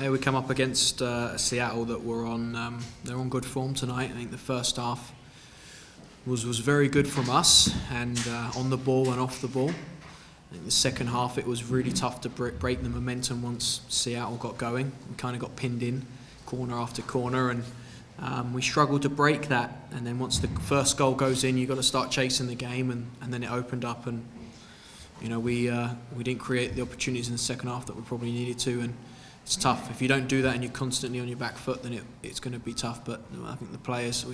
we come up against Seattle that were on they're on good form tonight. I think the first half was very good from us, and on the ball and off the ball. I think the second half it was really tough to break the momentum once Seattle got going. We kind of got pinned in corner after corner, and we struggled to break that. And then once the first goal goes in, you've got to start chasing the game, and then it opened up, and we didn't create the opportunities in the second half that we probably needed to. And it's tough if you don't do that and you're constantly on your back foot, then it's going to be tough. But I think the players,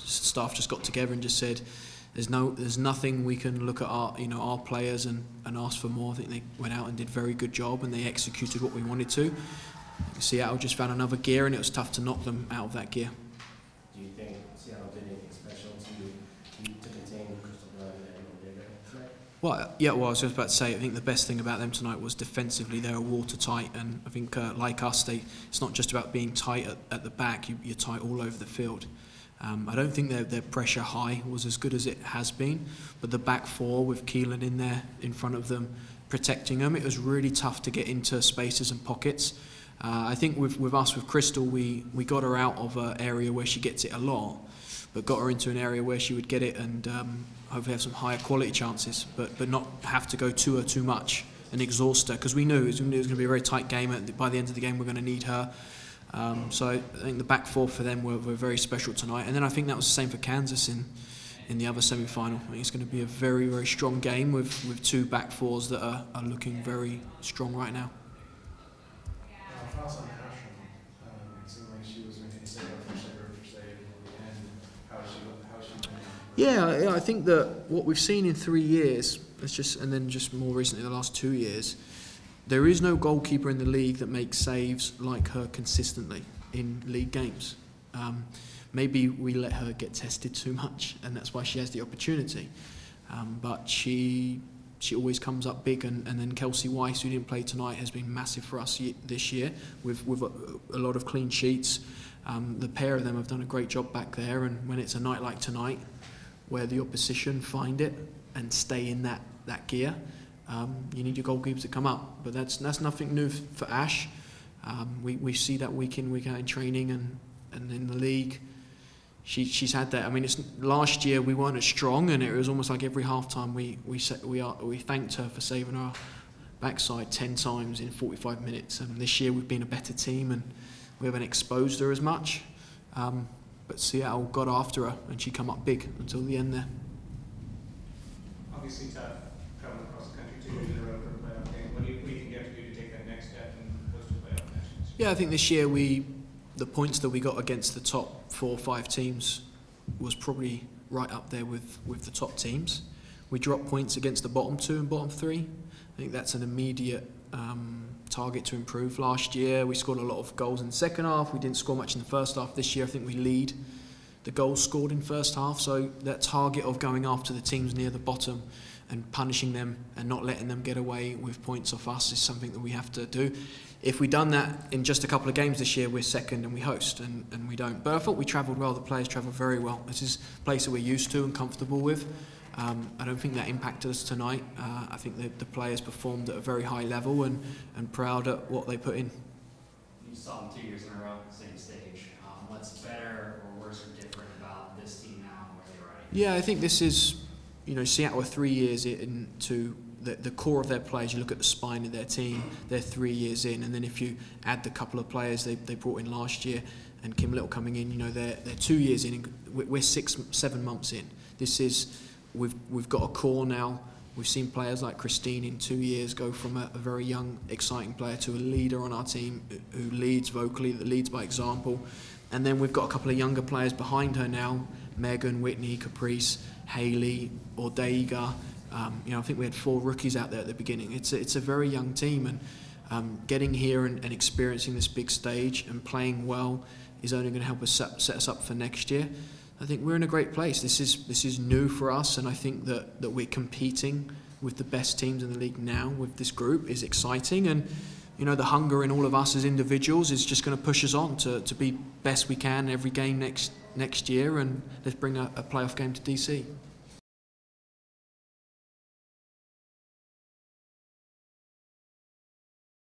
staff just got together and just said, there's nothing we can look at our players and ask for more. I think they went out and did a very good job, and they executed what we wanted to. Seattle just found another gear, and it was tough to knock them out of that gear. Do you think Seattle did anything special to contain Crystal Blood and Diego tonight? Well, I was just about to say, I think the best thing about them tonight was defensively they were watertight, and I think like us, it's not just about being tight at the back, you're tight all over the field. I don't think their pressure high was as good as it has been, but the back four with Keelan in there in front of them, protecting them, it was really tough to get into spaces and pockets. I think with us, with Crystal, we got her out of an area where she gets it a lot, but got her into an area where she would get it and hopefully have some higher quality chances, but not have to go to her too much and exhaust her, because we knew it was going to be a very tight game. By the end of the game, we're going to need her. So I think the back four for them were very special tonight. And then I think that was the same for Kansas in the other semi-final. I think it's going to be a very, very strong game with two back fours that are looking very strong right now. Thoughts on Ashton? It seemed like she was making save after save, and how she Yeah, I think that what we've seen in 3 years, and then just more recently the last 2 years, there is no goalkeeper in the league that makes saves like her consistently in league games. Maybe we let her get tested too much, and that's why she has the opportunity. But she always comes up big, and then Kelsey Weiss, who didn't play tonight, has been massive for us this year with a lot of clean sheets. The pair of them have done a great job back there, and when it's a night like tonight, where the opposition find it and stay in that gear, you need your goalkeepers to come up. But that's nothing new for Ash. We see that week in, week out in training, and in the league. She's had that. I mean, last year we weren't as strong, and it was almost like every half-time we thanked her for saving our backside 10 times in 45 minutes. And this year we've been a better team, and we haven't exposed her as much. But Seattle got after her, and she come up big until the end there. Obviously tough traveling across the country 2 years in a row for a playoff game. What do you think you have to do to take that next step and close to playoff matches? Yeah, I think this year the points that we got against the top 4 or 5 teams was probably right up there with the top teams. We dropped points against the bottom 2 and bottom 3. I think that's an immediate target to improve. Last year we scored a lot of goals in the second half. We didn't score much in the first half. This year I think we lead the goals scored in first half. So that target of going after the teams near the bottom and punishing them and not letting them get away with points off us is something that we have to do. If we'd done that in just a couple of games this year, we're second and we host, and we don't. But I thought we travelled well. The players travelled very well. This is a place that we're used to and comfortable with. I don't think that impacted us tonight. I think the players performed at a very high level and proud at what they put in. You saw them 2 years in a row at the same stage. What's better or worse or different about this team now and where they were at? Yeah, I think this is, Seattle are 3 years into the core of their players. You look at the spine of their team, they're 3 years in, and then if you add the couple of players they brought in last year and Kim Little coming in, they're 2 years in. We're 6-7 months in. This is we've got a core now. We've seen players like Christine in 2 years go from a very young, exciting player to a leader on our team who leads vocally, that leads by example. And then we've got a couple of younger players behind her now, Megan, Whitney, Caprice, Hayley, Ordega. I think we had 4 rookies out there at the beginning. It's a very young team, and getting here and experiencing this big stage and playing well is only going to help us set us up for next year. I think we're in a great place. This is new for us, and I think that we're competing with the best teams in the league now with this group is exciting. And the hunger in all of us as individuals is just going to push us on to be best we can every game next year, and let's bring a playoff game to DC.